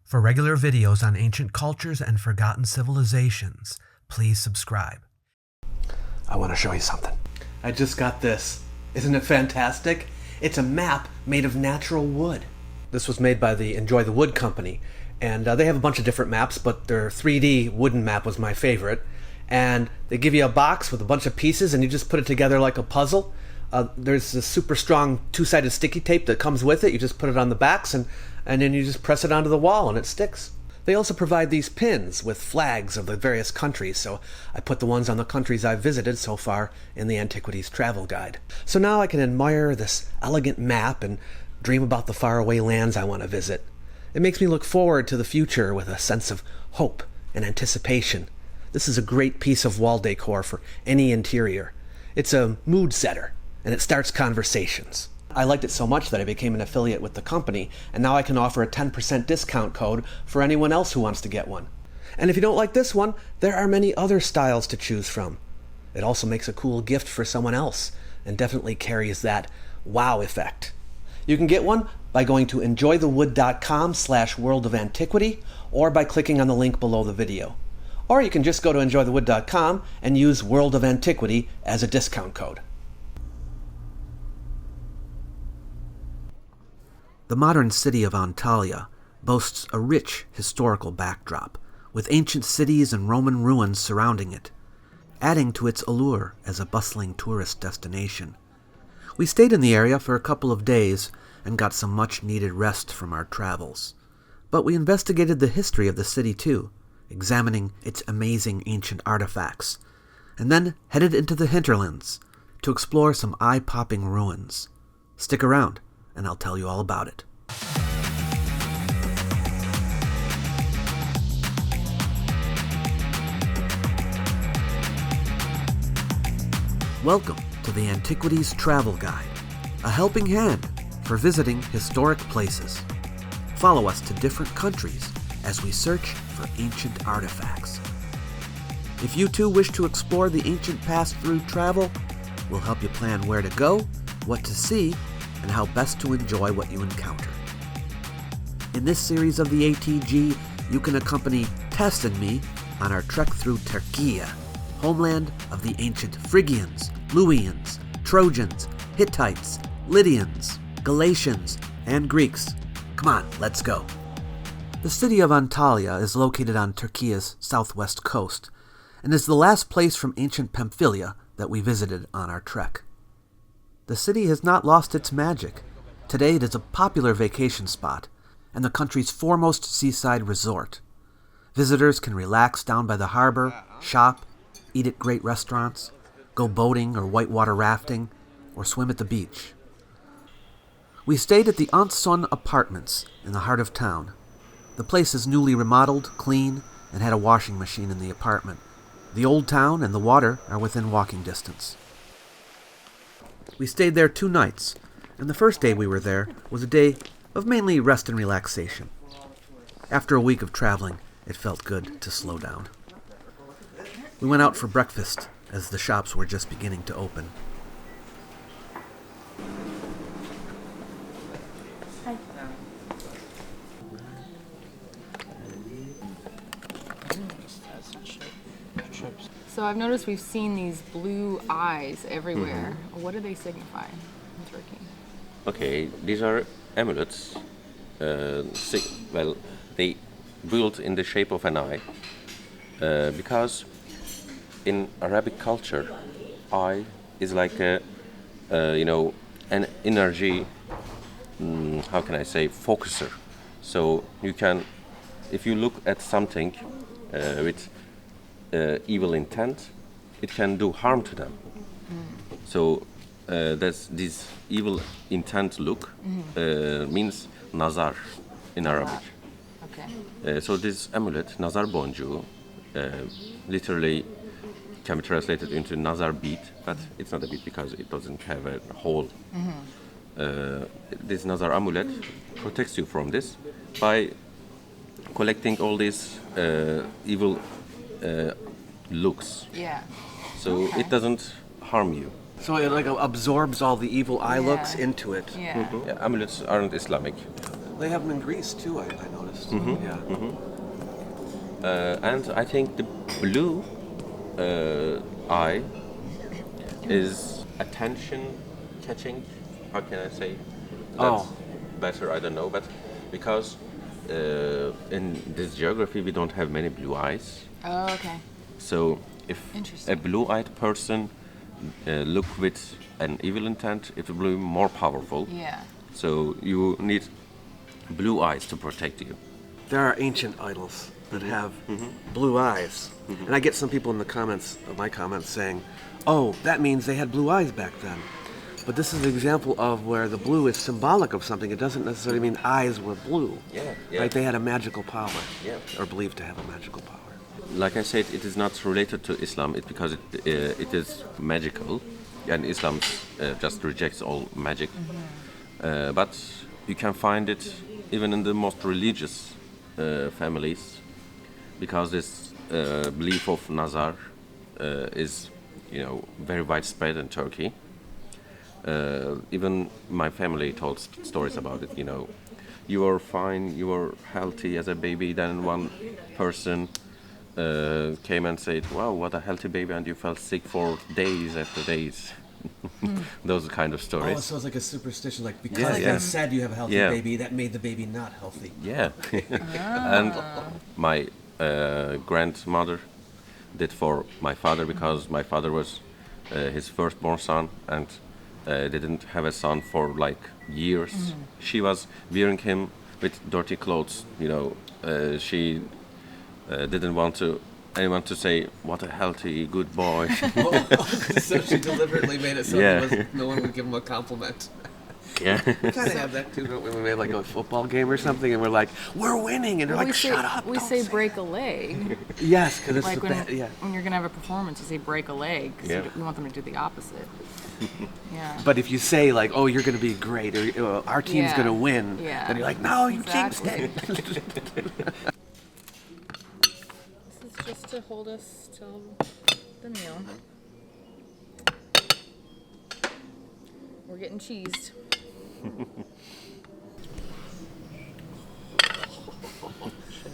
For regular videos on ancient cultures and forgotten civilizations, please subscribe. I want to show you something. I just got this. Isn't it fantastic? It's a map made of natural wood. This was made by the Enjoy the Wood company, and they have a bunch of different maps, but their 3D wooden map was my favorite. And they give you a box with a bunch of pieces, and you just put it together like a puzzle. There's a super strong two-sided sticky tape that comes with it. You just put it on the backs, and then you just press it onto the wall, and it sticks. They also provide these pins with flags of the various countries, so I put the ones on the countries I've visited so far in the Antiquities Travel Guide. So now I can admire this elegant map and dream about the faraway lands I want to visit. It makes me look forward to the future with a sense of hope and anticipation. This is a great piece of wall decor for any interior. It's a mood setter, and it starts conversations. I liked it so much that I became an affiliate with the company, and now I can offer a 10% discount code for anyone else who wants to get one. And if you don't like this one, there are many other styles to choose from. It also makes a cool gift for someone else, and definitely carries that wow effect. You can get one by going to enjoythewood.com/world of antiquity, or by clicking on the link below the video. Or you can just go to enjoythewood.com and use World of Antiquity as a discount code. The modern city of Antalya boasts a rich historical backdrop, with ancient cities and Roman ruins surrounding it, adding to its allure as a bustling tourist destination. We stayed in the area for a couple of days and got some much-needed rest from our travels. But we investigated the history of the city too, examining its amazing ancient artifacts, and then headed into the hinterlands to explore some eye-popping ruins. Stick around, and I'll tell you all about it. Welcome to the Antiquities Travel Guide, a helping hand for visiting historic places. Follow us to different countries as we search for ancient artifacts. If you too wish to explore the ancient past through travel, we'll help you plan where to go, what to see, and how best to enjoy what you encounter. In this series of the ATG, you can accompany Tess and me on our trek through Turkey, homeland of the ancient Phrygians, Luwians, Trojans, Hittites, Lydians, Galatians, and Greeks. Come on, let's go. The city of Antalya is located on Turkey's southwest coast, and is the last place from ancient Pamphylia that we visited on our trek. The city has not lost its magic. Today it is a popular vacation spot and the country's foremost seaside resort. Visitors can relax down by the harbor, shop, eat at great restaurants, go boating or whitewater rafting, or swim at the beach. We stayed at the Antson Apartments in the heart of town. The place is newly remodeled, clean, and had a washing machine in the apartment. The old town and the water are within walking distance. We stayed there 2 nights, and the first day we were there was a day of mainly rest and relaxation. After a week of traveling, it felt good to slow down. We went out for breakfast as the shops were just beginning to open. Hi. So I've noticed we've seen these blue eyes everywhere. What do they signify in Turkey? Okay, these are amulets. They built in the shape of an eye because in Arabic culture, eye is like an energy. How can I say, focuser? So you can, if you look at something with evil intent, it can do harm to them. So that's this evil intent look means nazar in Arabic. Okay. So this amulet, nazar boncuğu, literally can be translated into nazar bead, but it's not a bead because it doesn't have a hole. This nazar amulet protects you from this by collecting all these evil looks. Yeah. So Okay. it doesn't harm you. So it like absorbs all the evil eye looks into it. Yeah. Yeah, amulets aren't Islamic. They have them in Greece too, I noticed. Yeah. And I think the blue eye is attention catching. How can I say? That's better, I don't know, but because in this geography we don't have many blue eyes. Oh, okay. So if a blue-eyed person look with an evil intent, it will be more powerful. Yeah. So you need blue eyes to protect you. There are ancient idols that have blue eyes. And I get some people in the comments, my comments, saying, oh, that means they had blue eyes back then. But this is an example of where the blue is symbolic of something. It doesn't necessarily mean eyes were blue. Yeah. Right? They had a magical power. Yeah. Or believed to have a magical power. Like I said, it is not related to Islam because it is magical, and Islam just rejects all magic. But you can find it even in the most religious families, because this belief of Nazar is, very widespread in Turkey. Even my family told stories about it. You were fine, you were healthy as a baby. Then one person came and said, "Wow, what a healthy baby!" and you felt sick for days after days. Those kind of stories. Oh, so it's like a superstition, like because they said you have a healthy baby, that made the baby not healthy. Yeah. And my grandmother did for my father, because my father was his firstborn son and didn't have a son for like years. She was wearing him with dirty clothes. She didn't want anyone to say, "What a healthy, good boy." So she deliberately made it so no one would give him a compliment. Yeah. We kind of have that too, don't we? We made like a football game or something, and we're like, "We're winning," and they're like, "Shut up!" We say break a leg. Yes, because it's Like when you're gonna have a performance, you say break a leg because you want them to do the opposite. Yeah. But if you say like, "Oh, you're gonna be great," or "Our team's gonna win," then you're like, "No, you Exactly. jinxed it." This is just to hold us till the meal. We're getting cheesed.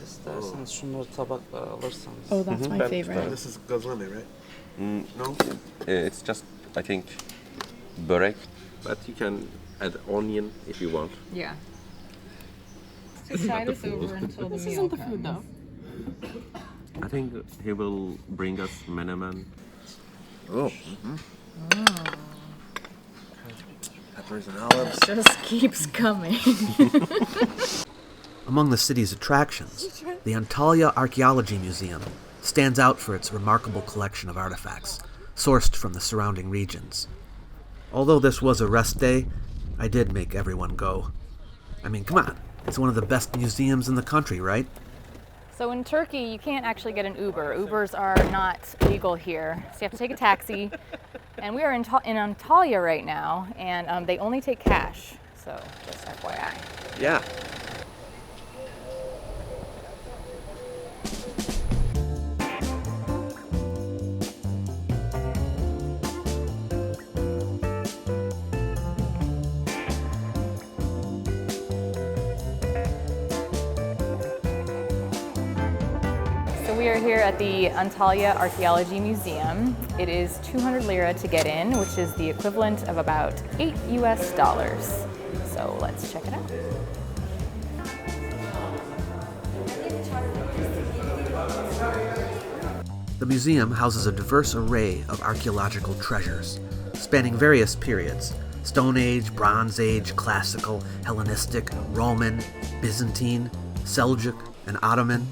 İsterseniz şunları tabaklara alırsanız. Oh, that's my favorite. This is gazlami, right? No. It's just, I think, börek, but you can add onion if you want. Yeah. So tide us over until the meal isn't the comes. food, though. I think he will bring us menemen. Oh. Peppers and olives. Just keeps coming. Among the city's attractions, the Antalya Archaeology Museum stands out for its remarkable collection of artifacts, sourced from the surrounding regions. Although this was a rest day, I did make everyone go. I mean, come on, it's one of the best museums in the country, right? So in Turkey, you can't actually get an Uber. Ubers are not legal here, so you have to take a taxi. And we are in Antalya right now, and they only take cash, so just FYI. Yeah. We are here at the Antalya Archaeology Museum. It is 200 lira to get in, which is the equivalent of about $8 US. So let's check it out. The museum houses a diverse array of archaeological treasures, spanning various periods: Stone Age, Bronze Age, Classical, Hellenistic, Roman, Byzantine, Seljuk, and Ottoman,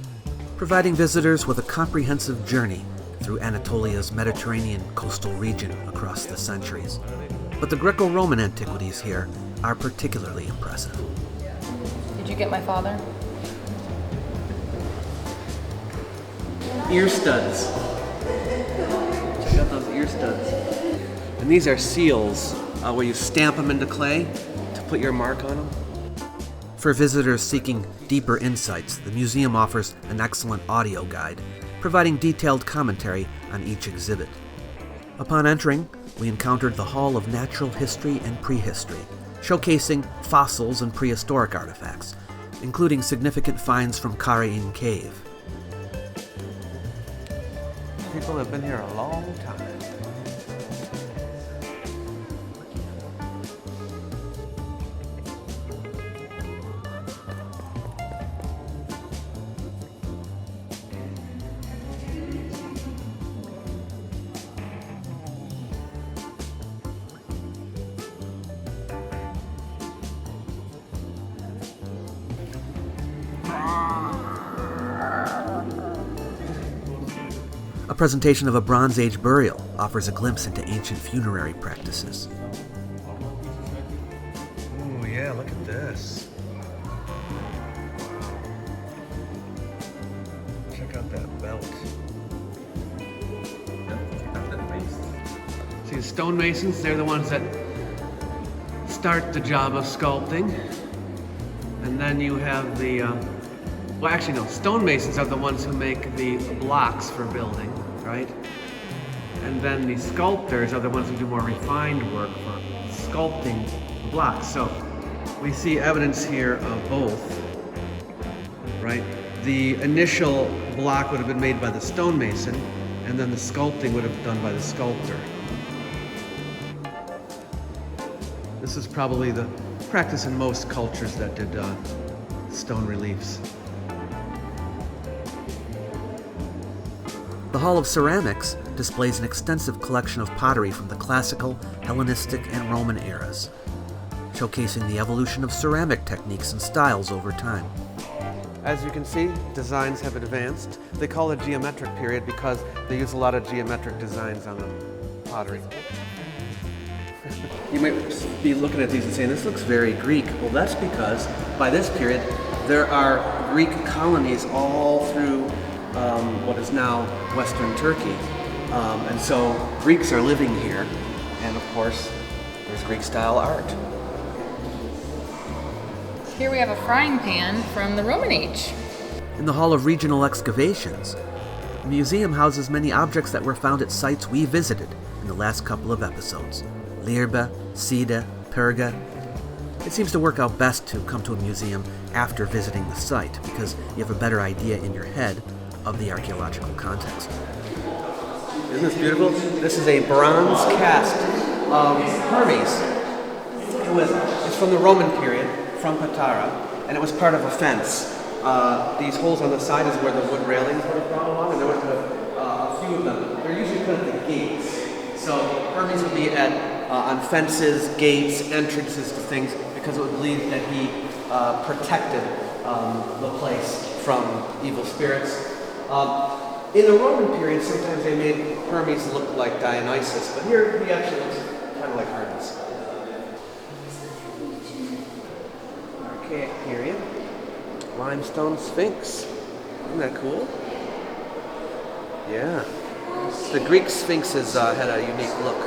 providing visitors with a comprehensive journey through Anatolia's Mediterranean coastal region across the centuries. But the Greco-Roman antiquities here are particularly impressive. Did you get my father? Ear studs. Check out those ear studs. And these are seals where you stamp them into clay to put your mark on them. For visitors seeking deeper insights, the museum offers an excellent audio guide, providing detailed commentary on each exhibit. Upon entering, we encountered the Hall of Natural History and Prehistory, showcasing fossils and prehistoric artifacts, including significant finds from Karain Cave. People have been here a long time. A presentation of a Bronze Age burial offers a glimpse into ancient funerary practices. Oh yeah, look at this. Check out that belt. See, the stonemasons, they're the ones that start the job of sculpting. And then you have the, well actually no, stonemasons are the ones who make the blocks for building, right? And then the sculptors are the ones who do more refined work for sculpting the blocks. So we see evidence here of both, right? The initial block would have been made by the stonemason, and then the sculpting would have been done by the sculptor. This is probably the practice in most cultures that did stone reliefs. The Hall of Ceramics displays an extensive collection of pottery from the classical, Hellenistic, and Roman eras, showcasing the evolution of ceramic techniques and styles over time. As you can see, designs have advanced. They call it geometric period because they use a lot of geometric designs on the pottery. You might be looking at these and saying, this looks very Greek. Well, that's because by this period, there are Greek colonies all through what is now Western Turkey. And so Greeks are living here, and of course, there's Greek-style art. Here we have a frying pan from the Roman age. In the Hall of Regional Excavations, the museum houses many objects that were found at sites we visited in the last couple of episodes. Lirba, Sida, Perga. It seems to work out best to come to a museum after visiting the site because you have a better idea in your head of the archaeological context. Isn't this beautiful? This is a bronze cast of Hermes. It's from the Roman period, from Patara, and it was part of a fence. These holes on the side is where the wood railings would have gone along, and there was a few of them. They're usually put at the gates. So Hermes would be on fences, gates, entrances to things, because it was believed that he protected the place from evil spirits. In the Roman period, sometimes they made Hermes look like Dionysus, but here he actually looks kind of like Hermes. Archaic period, limestone sphinx. Isn't that cool? Yeah. The Greek sphinxes had a unique look.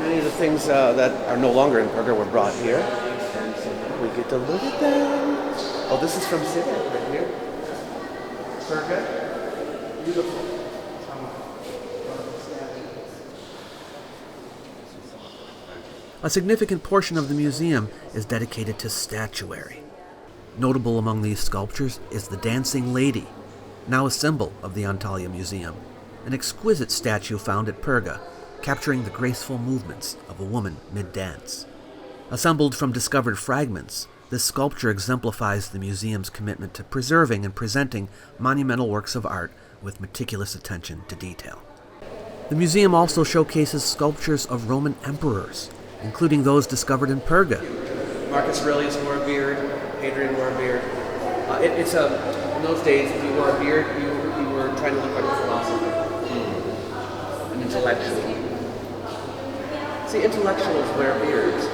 Many of the things that are no longer in Perga were brought here. And so now we get to look at them. Oh, this is from Sida right here. Perga. Beautiful. A significant portion of the museum is dedicated to statuary. Notable among these sculptures is the Dancing Lady, now a symbol of the Antalya Museum, an exquisite statue found at Perga, capturing the graceful movements of a woman mid-dance. Assembled from discovered fragments, this sculpture exemplifies the museum's commitment to preserving and presenting monumental works of art with meticulous attention to detail. The museum also showcases sculptures of Roman emperors, including those discovered in Perga. Marcus Aurelius wore a beard, Hadrian wore a beard. In those days, if you wore a beard, you were trying to look like a philosopher. An intellectual. See, intellectuals wear beards.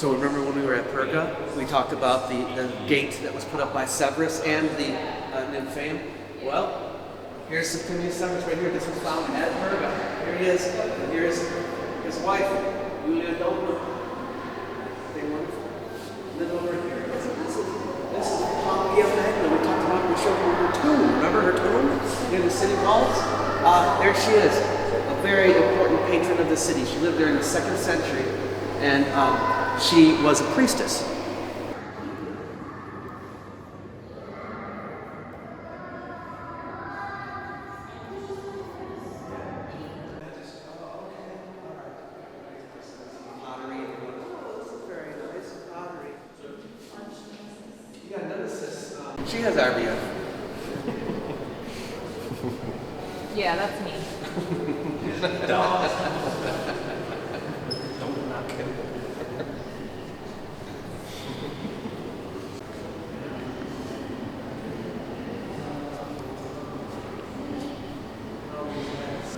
So remember when we were at Perga, we talked about the gate that was put up by Severus and the Nymphaeum? Well, here's Septimius Severus right here. This was found at Perga. Here he is, and here's his wife, Julia Domna. They wonderful. And then over here, this is Pompeia Magna. We talked about, we showed you her tomb. Remember her tomb near the city walls? There she is, a very important patron of the city. She lived there in the 2nd century, and she was a priestess. She has RBF. Yeah, that's me. Don't knock him.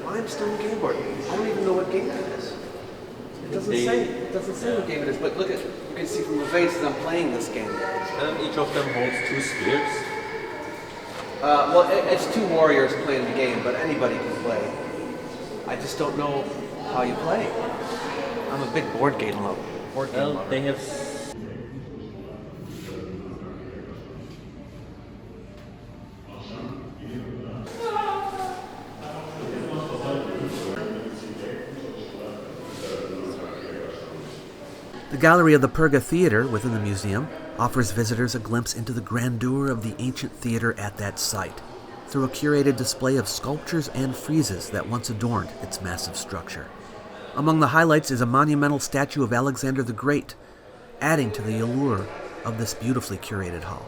Limestone game board. I don't even know what game it is. It doesn't say. It doesn't say what game it is. But look at, you can see from the face that I'm playing this game. Each of them holds 2 spears. Well, it's 2 warriors playing the game, but anybody can play. I just don't know how you play. I'm a big board game lover. Well, they have. The gallery of the Perga Theater within the museum offers visitors a glimpse into the grandeur of the ancient theater at that site through a curated display of sculptures and friezes that once adorned its massive structure. Among the highlights is a monumental statue of Alexander the Great, adding to the allure of this beautifully curated hall.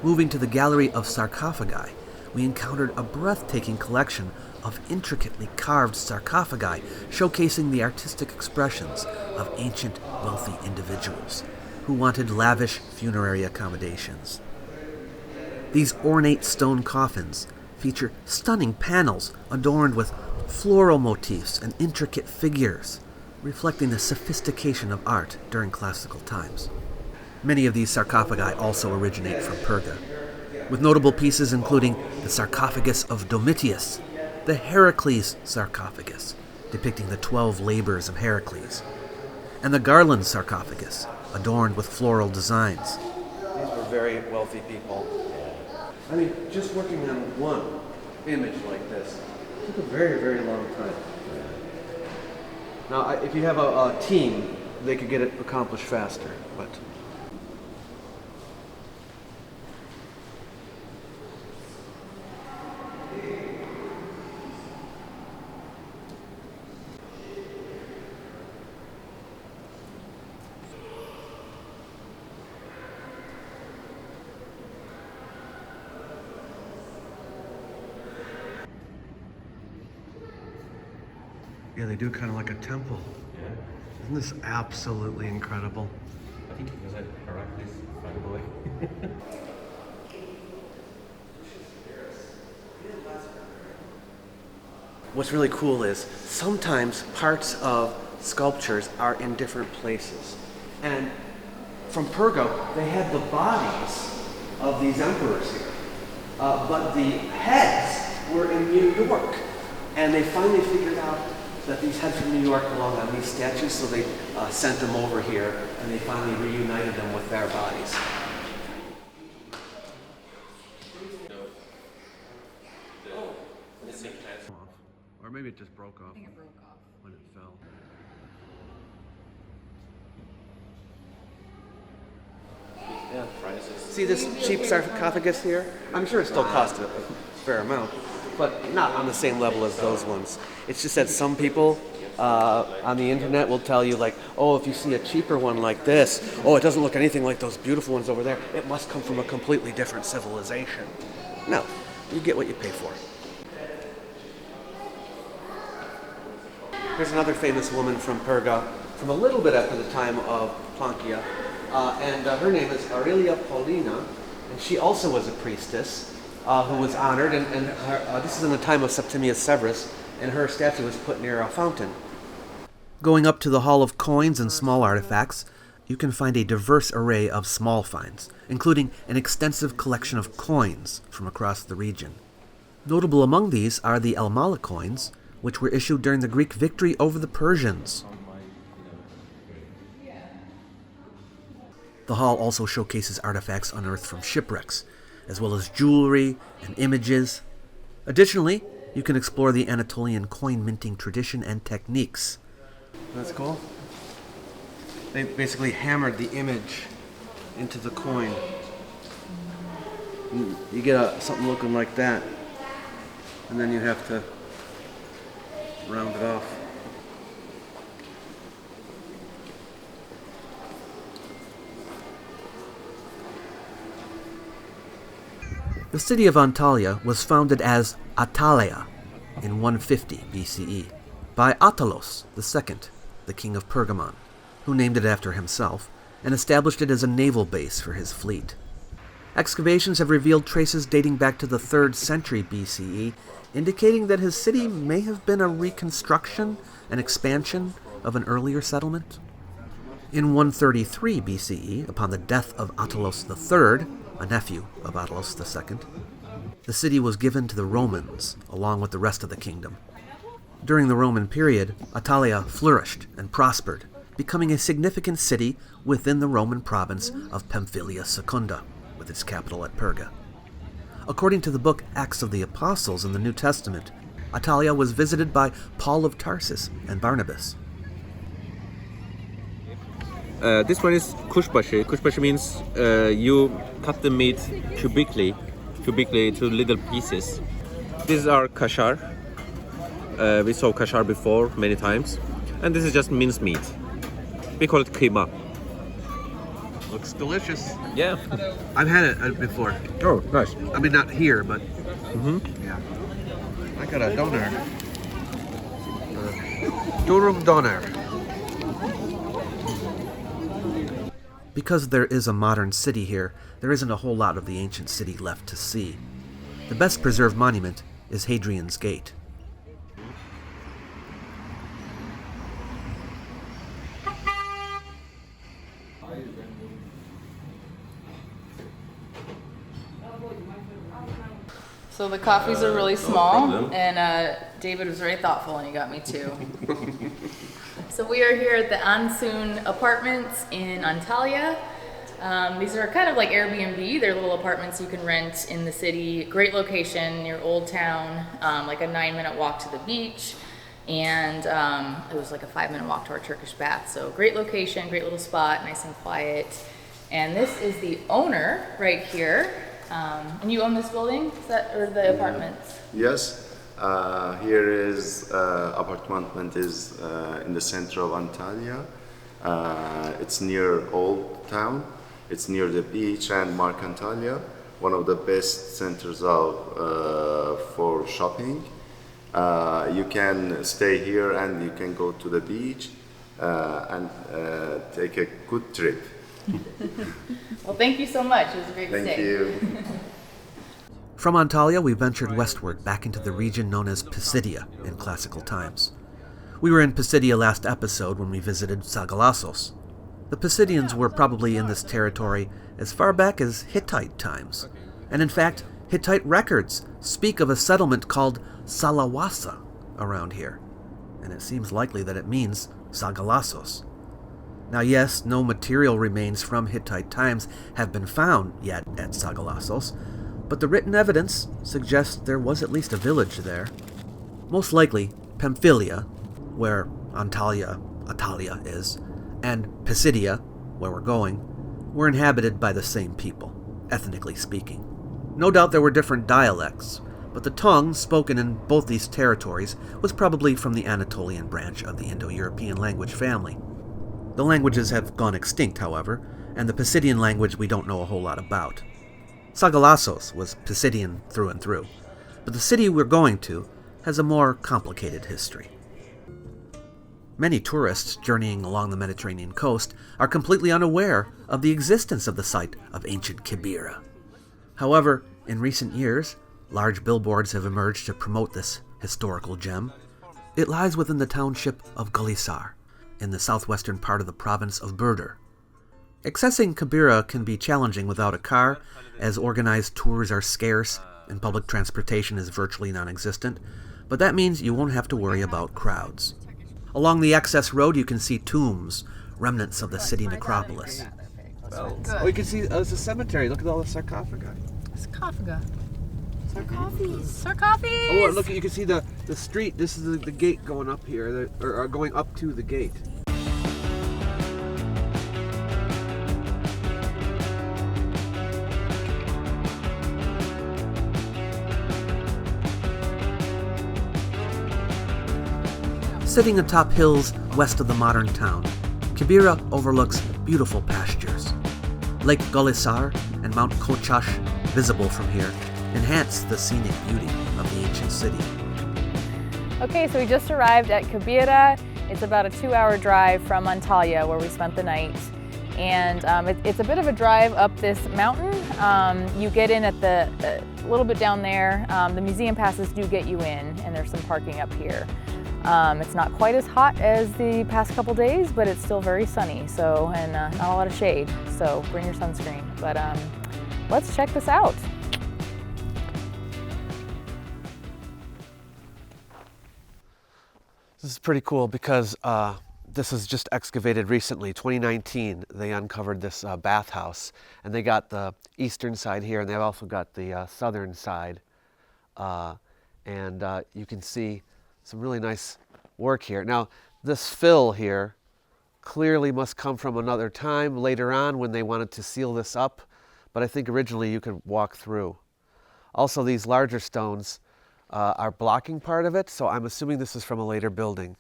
Moving to the Gallery of Sarcophagi, we encountered a breathtaking collection of intricately carved sarcophagi showcasing the artistic expressions of ancient, wealthy individuals who wanted lavish funerary accommodations. These ornate stone coffins feature stunning panels adorned with floral motifs and intricate figures, reflecting the sophistication of art during classical times. Many of these sarcophagi also originate from Perga, with notable pieces including the sarcophagus of Domitius, the Heracles sarcophagus, depicting the 12 labors of Heracles, and the Garland sarcophagus, adorned with floral designs. These were very wealthy people. I mean, just working on one image like this took a very, very long time. Now, if you have a team, they could get it accomplished faster, but... Yeah, they do kind of like a temple. Yeah. Isn't this absolutely incredible? I think it was a Heracles fanboy. What's really cool is sometimes parts of sculptures are in different places. And from Perga, they had the bodies of these emperors here. But the heads were in New York. And they finally figured out that these heads from New York belong on these statues, so they sent them over here, and they finally reunited them with their bodies. Or maybe it just broke off. I think it broke off when it fell. Yeah, prices. See this cheap sarcophagus here? I'm sure it still cost a fair amount, but not on the same level as those ones. It's just that some people on the internet will tell you like, oh, if you see a cheaper one like this, oh, it doesn't look anything like those beautiful ones over there. It must come from a completely different civilization. No, you get what you pay for. Here's another famous woman from Perga, from a little bit after the time of Plankia, and her name is Aurelia Paulina, and she also was a priestess who was honored, and her, this is in the time of Septimius Severus, and her statue was put near a fountain. Going up to the Hall of Coins and Small Artifacts, you can find a diverse array of small finds, including an extensive collection of coins from across the region. Notable among these are the Elmala coins, which were issued during the Greek victory over the Persians. The hall also showcases artifacts unearthed from shipwrecks, as well as jewelry and images. Additionally, you can explore the Anatolian coin minting tradition and techniques. That's cool. They basically hammered the image into the coin. You get something looking like that, and then you have to round it off. The city of Antalya was founded as Attaleia in 150 BCE by Attalos II, the king of Pergamon, who named it after himself and established it as a naval base for his fleet. Excavations have revealed traces dating back to the 3rd century BCE, indicating that his city may have been a reconstruction and expansion of an earlier settlement. In 133 BCE, upon the death of Attalos III, a nephew of Attalos II, the city was given to the Romans along with the rest of the kingdom. During the Roman period, Attaleia flourished and prospered, becoming a significant city within the Roman province of Pamphylia Secunda, with its capital at Perga. According to the book Acts of the Apostles in the New Testament, Attaleia was visited by Paul of Tarsus and Barnabas. This one is kuşbaşı. Kuşbaşı means you cut the meat cubically to little pieces. These are kashar. We saw kashar before many times, and this is just minced meat. We call it kıyma. Looks delicious. Yeah. I've had it before. Oh, nice. I mean, not here, but yeah. I got a doner. Durum doner. Because there is a modern city here, there isn't a whole lot of the ancient city left to see. The best preserved monument is Hadrian's Gate. So the coffees are really small, and David was very thoughtful and he got me two. So we are here at the Ansun Apartments in Antalya. These are kind of like Airbnb. They're little apartments you can rent in the city. Great location near Old Town, like a 9-minute walk to the beach. And it was like a 5-minute walk to our Turkish bath. So great location, great little spot, nice and quiet. And this is the owner right here. And you own this building, or the apartments? Yes. Here is apartment is in the center of Antalya. It's near Old Town. It's near the beach and Mark Antalya, one of the best centers of for shopping. You can stay here and you can go to the beach and take a good trip. Well, thank you so much. It was a great stay. Thank you. From Antalya, we ventured westward back into the region known as Pisidia in classical times. We were in Pisidia last episode when we visited Sagalassos. The Pisidians were probably in this territory as far back as Hittite times, and in fact, Hittite records speak of a settlement called Salawasa around here, and it seems likely that it means Sagalassos. Now yes, no material remains from Hittite times have been found yet at Sagalassos, but the written evidence suggests there was at least a village there. Most likely, Pamphylia, where Attaleia is, and Pisidia, where we're going, were inhabited by the same people, ethnically speaking. No doubt there were different dialects, but the tongue spoken in both these territories was probably from the Anatolian branch of the Indo-European language family. The languages have gone extinct, however, and the Pisidian language we don't know a whole lot about. Sagalassos was Pisidian through and through, but the city we're going to has a more complicated history. Many tourists journeying along the Mediterranean coast are completely unaware of the existence of the site of ancient Kibyra. However, in recent years, large billboards have emerged to promote this historical gem. It lies within the township of Gullisar, in the southwestern part of the province of Burdur. Accessing Kibyra can be challenging without a car, as organized tours are scarce and public transportation is virtually non-existent, but that means you won't have to worry about crowds. Along the access road you can see tombs, remnants of the city necropolis. Oh, you can see it's a cemetery. Look at all the sarcophagi. Sarcophaga. Sarcophagus! Oh, look, you can see the street. This is the gate going up here, or going up to the gate. Sitting atop hills west of the modern town, Kibyra overlooks beautiful pastures. Lake Gullisar and Mount Kochash, visible from here, enhance the scenic beauty of the ancient city. Okay, so we just arrived at Kibyra. It's about a 2-hour drive from Antalya, where we spent the night. And it's a bit of a drive up this mountain. You get in at a little bit down there. The museum passes do get you in, and there's some parking up here. It's not quite as hot as the past couple days, but it's still very sunny, so, and not a lot of shade, so bring your sunscreen. But let's check this out. This is pretty cool because this was just excavated recently, 2019. They uncovered this bathhouse, and they got the eastern side here, and they've also got the southern side. And you can see some really nice work here. Now, this fill here clearly must come from another time later on when they wanted to seal this up, but I think originally you could walk through. Also, these larger stones are blocking part of it, so I'm assuming this is from a later building.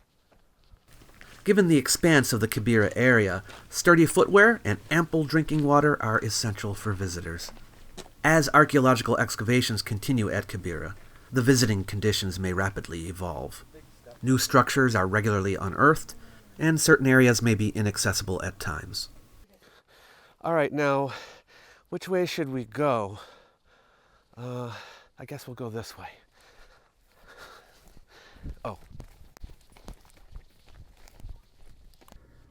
Given the expanse of the Kibyra area, sturdy footwear and ample drinking water are essential for visitors. As archaeological excavations continue at Kibyra, the visiting conditions may rapidly evolve. New structures are regularly unearthed, and certain areas may be inaccessible at times. All right, now, which way should we go? I guess we'll go this way. Oh.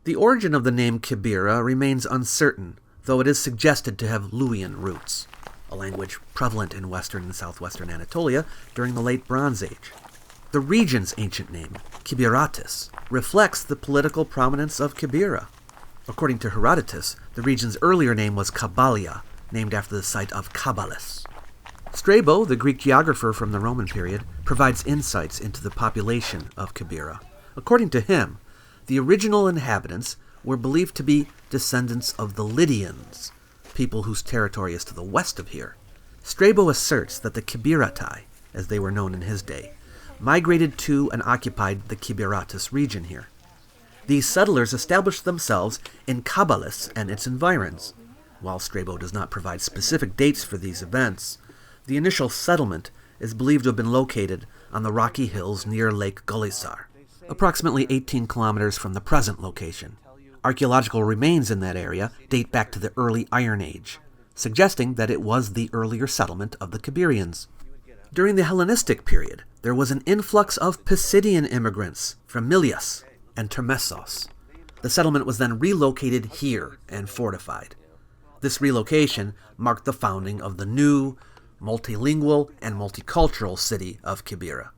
The origin of the name Kibyra remains uncertain, though it is suggested to have Luwian roots, a language prevalent in western and southwestern Anatolia during the late Bronze Age. The region's ancient name, Kibyratis, reflects the political prominence of Kibyra. According to Herodotus, the region's earlier name was Kabalia, named after the site of Kabalis. Strabo, the Greek geographer from the Roman period, provides insights into the population of Kibyra. According to him, the original inhabitants were believed to be descendants of the Lydians, people whose territory is to the west of here. Strabo asserts that the Kibyrati, as they were known in his day, migrated to and occupied the Kibyratis region here. These settlers established themselves in Kabalis and its environs. While Strabo does not provide specific dates for these events, the initial settlement is believed to have been located on the rocky hills near Lake Gullisar, approximately 18 kilometers from the present location. Archaeological remains in that area date back to the early Iron Age, suggesting that it was the earlier settlement of the Kibyrians. During the Hellenistic period, there was an influx of Pisidian immigrants from Milias and Termessos. The settlement was then relocated here and fortified. This relocation marked the founding of the new, multilingual, and multicultural city of Kibyra.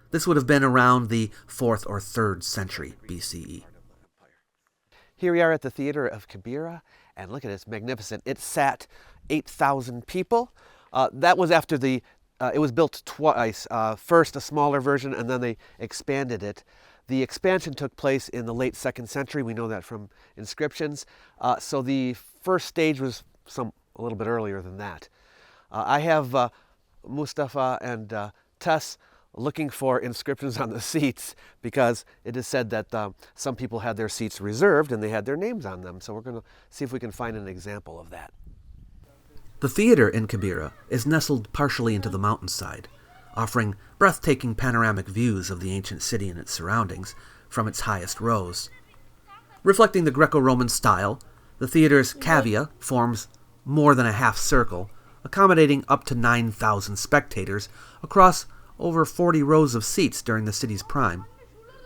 This would have been around the 4th or 3rd century BCE. Here we are at the theater of Kibyra, and look at it, it's magnificent. It sat 8,000 people. That was after it was built twice. First a smaller version, and then they expanded it. The expansion took place in the late 2nd century. We know that from inscriptions. So the first stage was a little bit earlier than that. I have Mustafa and Tess looking for inscriptions on the seats because it is said that some people had their seats reserved and they had their names on them. So we're going to see if we can find an example of that. The theater in Kibyra is nestled partially into the mountainside, offering breathtaking panoramic views of the ancient city and its surroundings from its highest rows. Reflecting the Greco-Roman style, the theater's cavea forms more than a half circle, accommodating up to 9,000 spectators across over 40 rows of seats during the city's prime.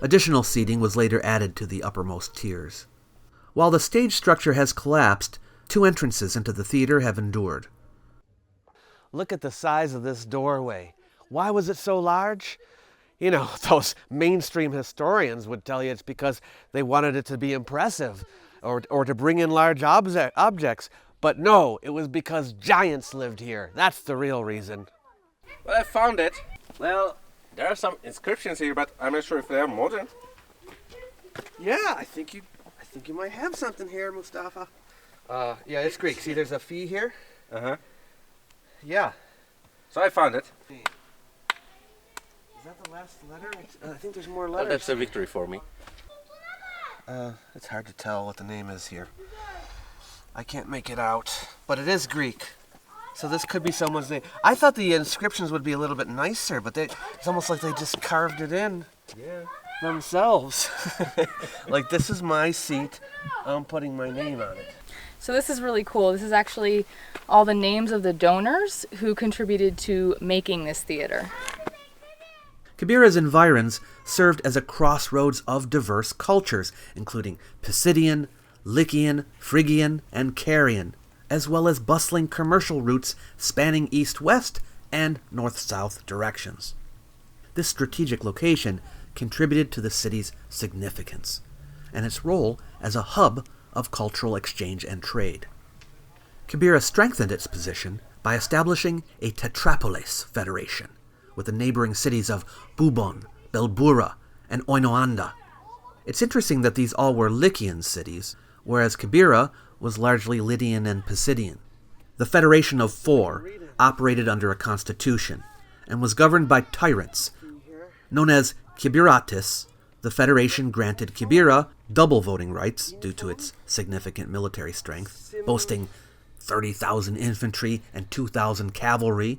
Additional seating was later added to the uppermost tiers. While the stage structure has collapsed, 2 entrances into the theater have endured. Look at the size of this doorway. Why was it so large? You know, those mainstream historians would tell you it's because they wanted it to be impressive or to bring in large objects. But no, it was because giants lived here. That's the real reason. Well, I found it. Well, there are some inscriptions here, but I'm not sure if they are modern. Yeah, I think you might have something here, Mustafa. Yeah, it's Greek. See, there's a fee here. Uh-huh. Yeah. So I found it. Is that the last letter? I think there's more letters. That's a victory for me. It's hard to tell what the name is here. I can't make it out, but it is Greek. So this could be someone's name. I thought the inscriptions would be a little bit nicer, but it's almost like they just carved it in themselves. Like, this is my seat. I'm putting my name on it. So this is really cool. This is actually all the names of the donors who contributed to making this theater. Kibyra's environs served as a crossroads of diverse cultures, including Pisidian, Lycian, Phrygian, and Carian, as well as bustling commercial routes spanning east-west and north-south directions. This strategic location contributed to the city's significance and its role as a hub of cultural exchange and trade. Kibyra strengthened its position by establishing a tetrapolis federation with the neighboring cities of Bubon, Belbura, and Oinoanda. It's interesting that these all were Lycian cities, whereas Kibyra was largely Lydian and Pisidian. The Federation of Four operated under a constitution and was governed by tyrants. Known as Kibyratis, the Federation granted Kibyra double voting rights due to its significant military strength, boasting 30,000 infantry and 2,000 cavalry,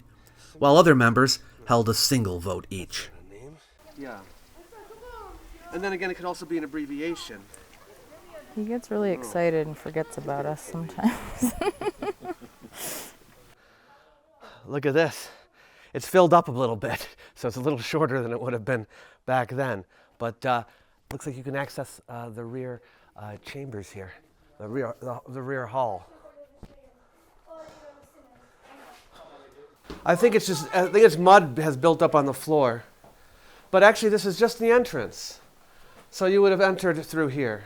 while other members held a single vote each. Yeah. And then again, it could also be an abbreviation. He gets really excited and forgets about us sometimes. Look at this. It's filled up a little bit, so it's a little shorter than it would have been back then. But looks like you can access the rear chambers here, the rear hall. I think it's mud has built up on the floor. But actually, this is just the entrance. So you would have entered through here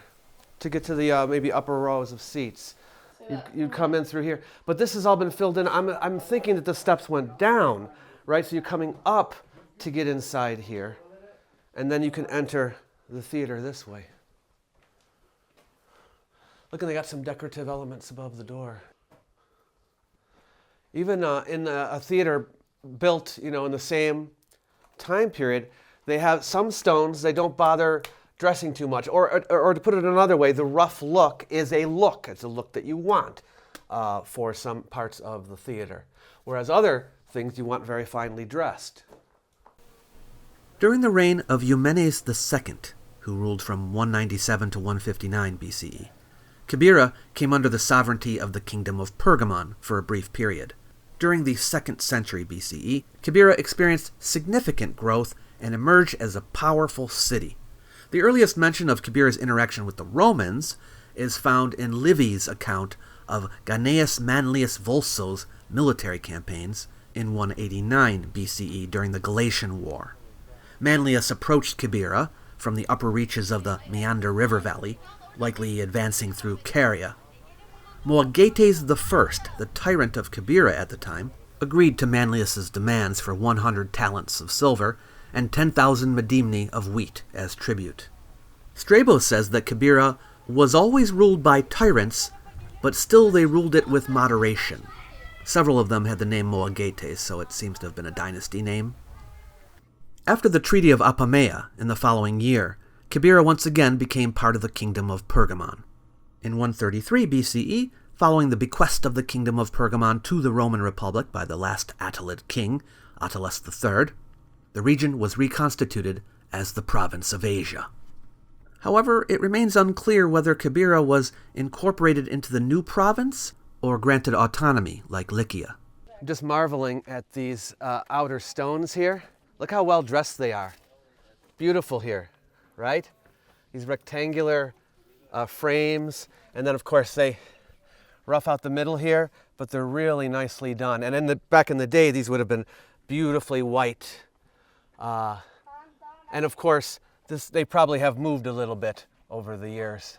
to get to the maybe upper rows of seats. You'd come in through here. But this has all been filled in. I'm thinking that the steps went down, right? So you're coming up to get inside here. And then you can enter the theater this way. Look, and they got some decorative elements above the door. Even in a theater built, in the same time period, they have some stones they don't bother dressing too much. Or to put it another way, the rough look is a look. It's a look that you want for some parts of the theater. Whereas other things you want very finely dressed. During the reign of Eumenes II, who ruled from 197 to 159 BCE, Kibyra came under the sovereignty of the Kingdom of Pergamon for a brief period. During the 2nd century BCE, Kibyra experienced significant growth and emerged as a powerful city. The earliest mention of Kibyra's interaction with the Romans is found in Livy's account of Gnaeus Manlius Vulso's military campaigns in 189 BCE during the Galatian War. Manlius approached Kibyra from the upper reaches of the Meander River Valley, likely advancing through Caria. Moagetes I, the tyrant of Kibyra at the time, agreed to Manlius's demands for 100 talents of silver and 10,000 medimni of wheat as tribute. Strabo says that Kibyra was always ruled by tyrants, but still they ruled it with moderation. Several of them had the name Moagetes, so it seems to have been a dynasty name. After the Treaty of Apamea in the following year, Kibyra once again became part of the Kingdom of Pergamon. In 133 BCE, following the bequest of the Kingdom of Pergamon to the Roman Republic by the last Attalid king, Attalus III, the region was reconstituted as the province of Asia. However, it remains unclear whether Kibyra was incorporated into the new province or granted autonomy like Lycia. I'm just marveling at these outer stones here. Look how well dressed they are. Beautiful here, right? These rectangular frames, and then of course they rough out the middle here, but they're really nicely done. And back in the day, these would have been beautifully white. And of course, they probably have moved a little bit over the years.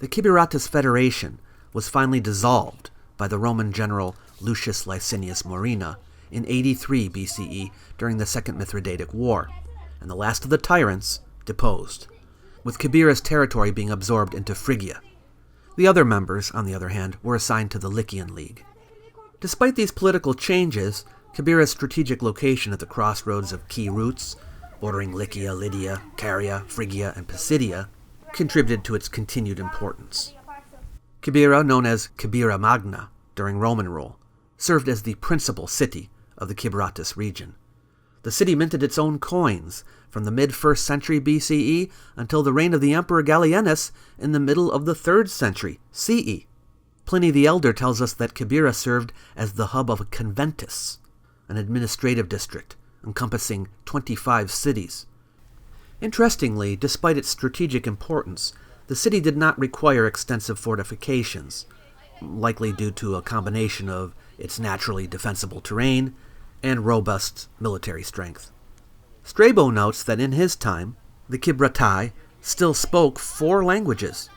The Kyberatus Federation was finally dissolved by the Roman general Lucius Licinius Murena in 83 BCE during the Second Mithridatic War, and the last of the tyrants deposed, with Kibyra's territory being absorbed into Phrygia. The other members, on the other hand, were assigned to the Lycian League. Despite these political changes, Kibyra's strategic location at the crossroads of key routes, bordering Lycia, Lydia, Caria, Phrygia, and Pisidia, contributed to its continued importance. Kibyra, known as Kibyra Magna during Roman rule, served as the principal city of the Kyberatus region. The city minted its own coins from the mid-1st century BCE until the reign of the Emperor Gallienus in the middle of the 3rd century CE. Pliny the Elder tells us that Kibyra served as the hub of a conventus, an administrative district encompassing 25 cities. Interestingly, despite its strategic importance, the city did not require extensive fortifications, likely due to a combination of its naturally defensible terrain and robust military strength. Strabo notes that in his time, the Kybratai still spoke 4 languages: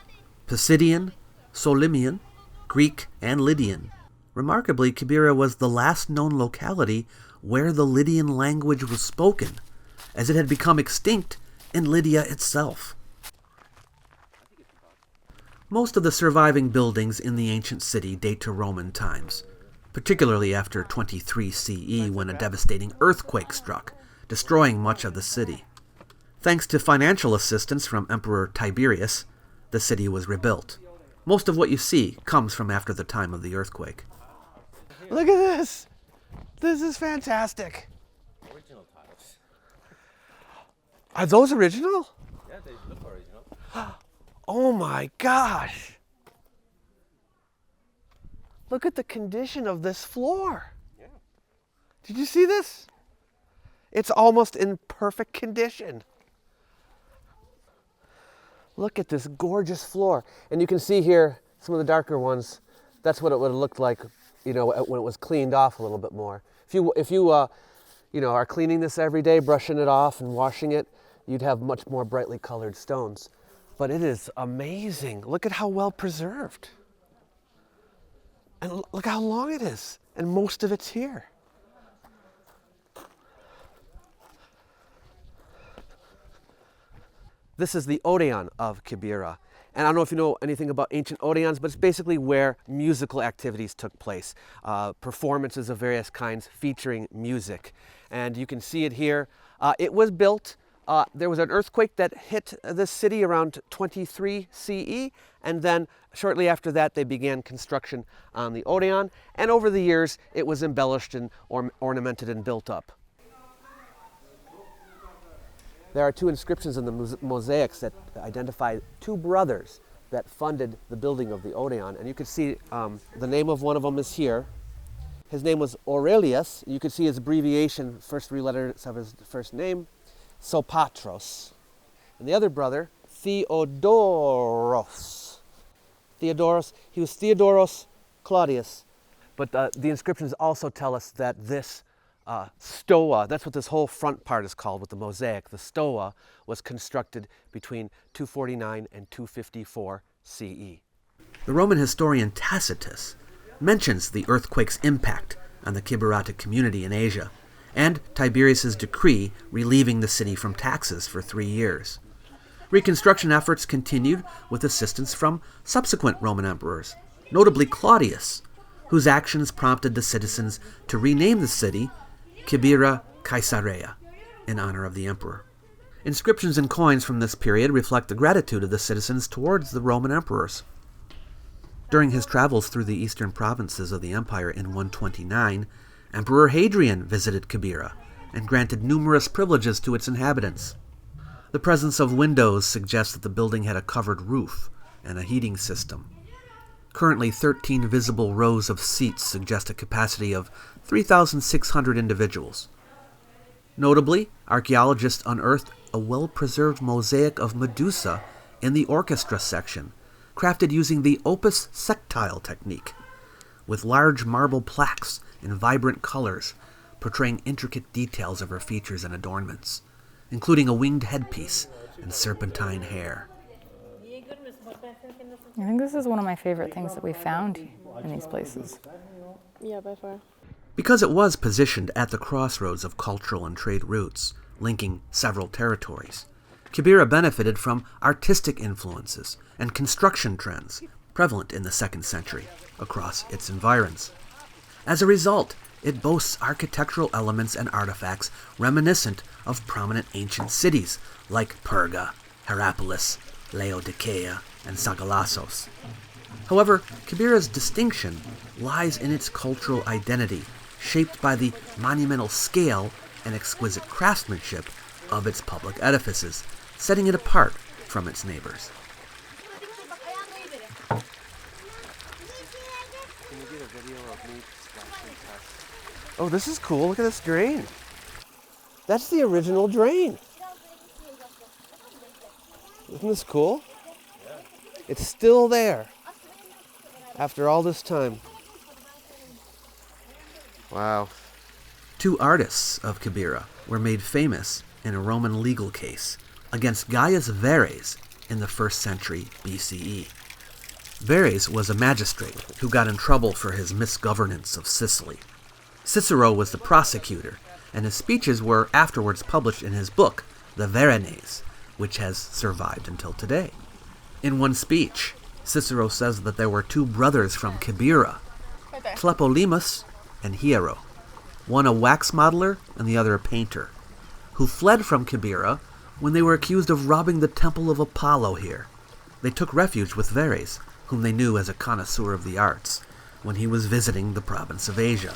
Pisidian, Solimian, Greek, and Lydian. Remarkably, Kibyra was the last known locality where the Lydian language was spoken, as it had become extinct in Lydia itself. Most of the surviving buildings in the ancient city date to Roman times, particularly after 23 CE when a devastating earthquake struck, destroying much of the city. Thanks to financial assistance from Emperor Tiberius, the city was rebuilt. Most of what you see comes from after the time of the earthquake. Look at this! This is fantastic. Original tiles. Are those original? Yeah, they look original. Oh my gosh! Look at the condition of this floor. Yeah. Did you see this? It's almost in perfect condition. Look at this gorgeous floor. And you can see here some of the darker ones. That's what it would have looked like, you know, when it was cleaned off a little bit more. If you are cleaning this every day, brushing it off and washing it, you'd have much more brightly colored stones. But it is amazing. Look at how well preserved. And look how long it is. And most of it's here. This is the Odeon of Kibyra. And I don't know if you know anything about ancient Odeons, but it's basically where musical activities took place. Performances of various kinds featuring music. And you can see it here. It was built, there was an earthquake that hit this city around 23 CE. And then shortly after that, they began construction on the Odeon. And over the years, it was embellished and ornamented and built up. There are 2 inscriptions in the mosaics that identify 2 brothers that funded the building of the Odeon. And you can see the name of one of them is here. His name was Aurelius. You can see his abbreviation, first 3 letters of his first name, Sopatros. And the other brother, Theodoros. He was Theodoros Claudius. But the inscriptions also tell us that this stoa, that's what this whole front part is called with the mosaic. The stoa was constructed between 249 and 254 CE. The Roman historian Tacitus mentions the earthquake's impact on the Kyberatic community in Asia, and Tiberius's decree relieving the city from taxes for 3 years. Reconstruction efforts continued with assistance from subsequent Roman emperors, notably Claudius, whose actions prompted the citizens to rename the city Kibyra Caesarea, in honor of the emperor. Inscriptions and coins from this period reflect the gratitude of the citizens towards the Roman emperors. During his travels through the eastern provinces of the empire in 129, Emperor Hadrian visited Kibyra and granted numerous privileges to its inhabitants. The presence of windows suggests that the building had a covered roof and a heating system. Currently, 13 visible rows of seats suggest a capacity of 3,600 individuals. Notably, archaeologists unearthed a well-preserved mosaic of Medusa in the orchestra section, crafted using the opus sectile technique, with large marble plaques in vibrant colors portraying intricate details of her features and adornments, including a winged headpiece and serpentine hair. I think this is one of my favorite things that we found in these places. Yeah, by far. Because it was positioned at the crossroads of cultural and trade routes, linking several territories, Kibyra benefited from artistic influences and construction trends prevalent in the 2nd century across its environs. As a result, it boasts architectural elements and artifacts reminiscent of prominent ancient cities like Perga, Hierapolis, Laodicea, and Sagalassos. However, Kibyra's distinction lies in its cultural identity, shaped by the monumental scale and exquisite craftsmanship of its public edifices, setting it apart from its neighbors. Oh, this is cool. Look at this drain. That's the original drain. Isn't this cool? It's still there after all this time. Wow. 2 artists of Kibyra were made famous in a Roman legal case against Gaius Verres in the 1st century BCE. Verres was a magistrate who got in trouble for his misgovernance of Sicily. Cicero was the prosecutor, and his speeches were afterwards published in his book, the Verenes, which has survived until today. In one speech, Cicero says that there were 2 brothers from Kibyra, Tlepolemus and Hiero, one a wax modeler and the other a painter, who fled from Kibyra when they were accused of robbing the temple of Apollo here. They took refuge with Verres, whom they knew as a connoisseur of the arts, when he was visiting the province of Asia.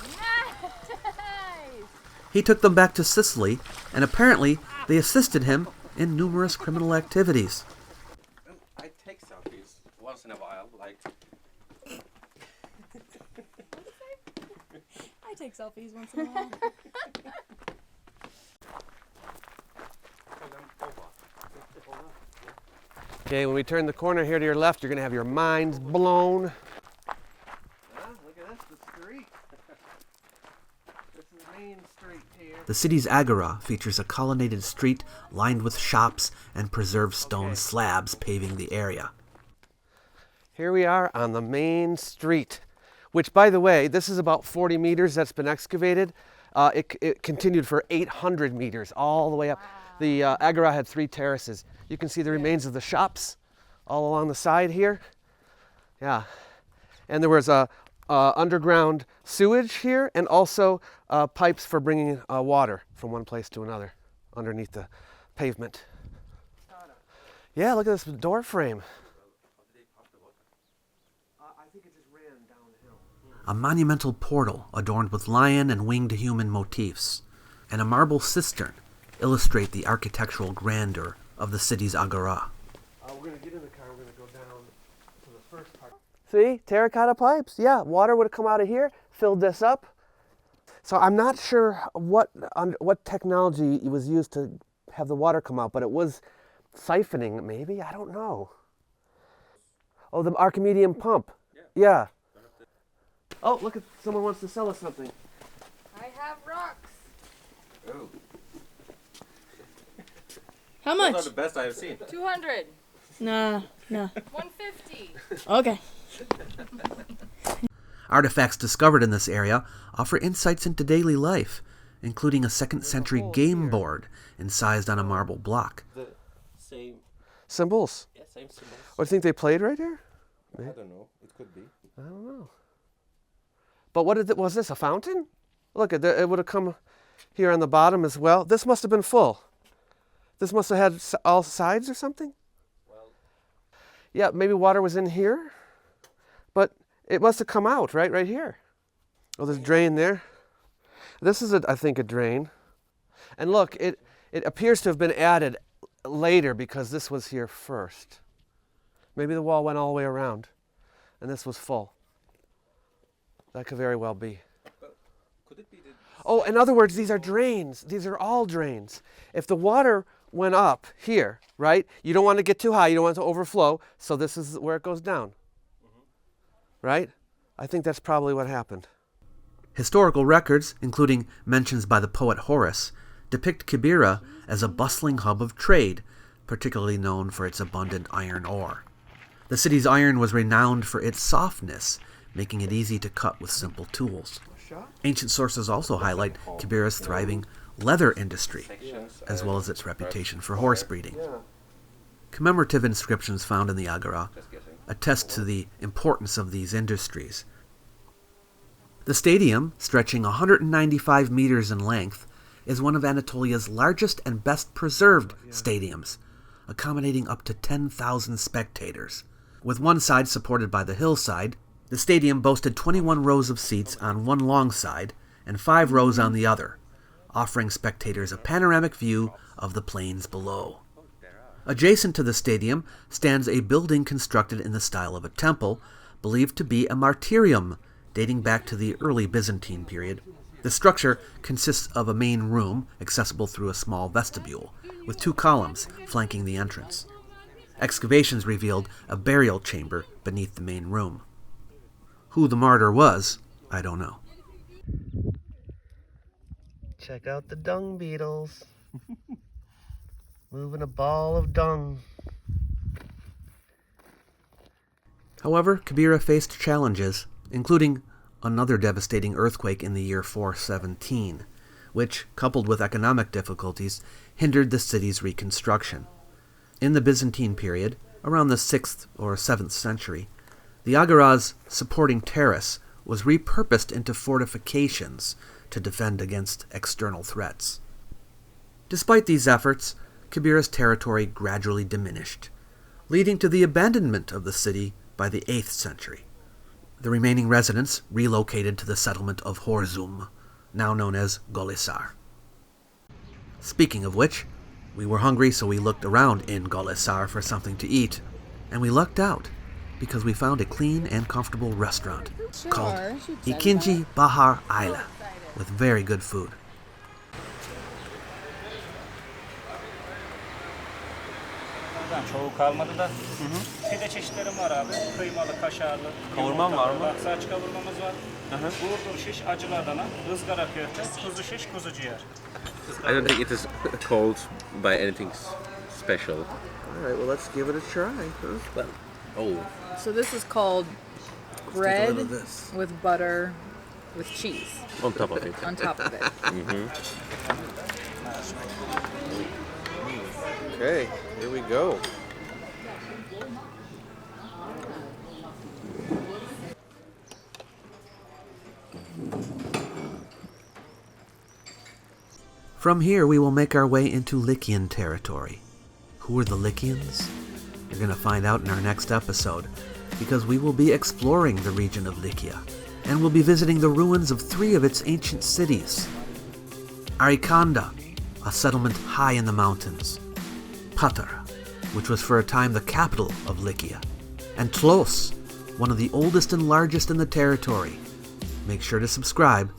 He took them back to Sicily, and apparently they assisted him in numerous criminal activities. I take selfies once in a while, like... I take selfies once in a while. Okay, when we turn the corner here to your left, you're going to have your minds blown. Look at this, the street. This is Main Street here. The city's agora features a colonnaded street lined with shops and preserved stone slabs paving the area. Here we are on the main street, which, by the way, this is about 40 meters that's been excavated. It continued for 800 meters all the way up. Wow. The agora had 3 terraces. You can see the remains of the shops all along the side here. Yeah. And there was a underground sewage here, and also pipes for bringing water from one place to another underneath the pavement. Yeah, look at this door frame. I think it just ran downhill. A monumental portal adorned with lion and winged human motifs, and a marble cistern illustrate the architectural grandeur of the city's agora. We're going to get in the car, we're going to go down to the first part. See, terracotta pipes. Yeah, water would have come out of here, filled this up. So I'm not sure what technology was used to have the water come out, but it was siphoning, maybe? I don't know. Oh, the Archimedean pump. Yeah. Oh, look, someone wants to sell us something. I have rocks. Oh. How much? Those are the best I have seen. 200. No. 150. Okay. Artifacts discovered in this area offer insights into daily life, including a 2nd century game board incised on a marble block. The same. Symbols. Yeah, same symbols. What, do you think they played right here? I don't know. It could be. I don't know. But was this, a fountain? Look, it would have come here on the bottom as well. This must have been full. This must have had all sides or something? Well, yeah, maybe water was in here, but it must have come out right here. Oh, there's a drain there. This is, I think, a drain. And look, it appears to have been added later because this was here first. Maybe the wall went all the way around and this was full. That could very well be. Could it be that? Oh, in other words, these are drains. These are all drains. If the water went up here, right, you don't want to get too high. You don't want it to overflow. So this is where it goes down. Right? I think that's probably what happened. Historical records, including mentions by the poet Horace, depict Kibyra as a bustling hub of trade, particularly known for its abundant iron ore. The city's iron was renowned for its softness, making it easy to cut with simple tools. Ancient sources also highlight Kibyra's thriving leather industry, as well as its reputation for horse breeding. Commemorative inscriptions found in the Agora attest to the importance of these industries. The stadium, stretching 195 meters in length, is one of Anatolia's largest and best preserved stadiums, accommodating up to 10,000 spectators. With one side supported by the hillside, the stadium boasted 21 rows of seats on one long side and 5 rows on the other, offering spectators a panoramic view of the plains below. Adjacent to the stadium stands a building constructed in the style of a temple, believed to be a martyrium, dating back to the early Byzantine period. The structure consists of a main room, accessible through a small vestibule, with 2 columns flanking the entrance. Excavations revealed a burial chamber beneath the main room. Who the martyr was, I don't know. Check out the dung beetles. Moving a ball of dung. However, Kibyra faced challenges, including another devastating earthquake in the year 417, which, coupled with economic difficulties, hindered the city's reconstruction. In the Byzantine period, around the 6th or 7th century, the Agora's supporting terrace was repurposed into fortifications to defend against external threats. Despite these efforts, Kibyra's territory gradually diminished, leading to the abandonment of the city by the 8th century. The remaining residents relocated to the settlement of Horzum, now known as Golisar. Speaking of which, we were hungry, so we looked around in Golisar for something to eat, and we lucked out because we found a clean and comfortable restaurant called Ikinci Bahar Ayla, with very good food. Çoğu kalmadı da pide çeşitlerim var abi. Kıymalı, kaşarlı. Kavurman var mı? Saç kavurmamız var. Bulgur şiş, acılı Adana, ızgara köfte, kuzu şiş, kuzu ciğer. I don't think it is called by anything special. All right, well, let's give it a try. Well, oh, So this is called Take a bread little of this. with butter with cheese on top of it. on top of it. Okay, here we go. From here, we will make our way into Lycian territory. Who are the Lycians? You're going to find out in our next episode, because we will be exploring the region of Lycia, and we'll be visiting the ruins of 3 of its ancient cities. Arikanda, a settlement high in the mountains. Patara, which was for a time the capital of Lycia. And Tlos, one of the oldest and largest in the territory. Make sure to subscribe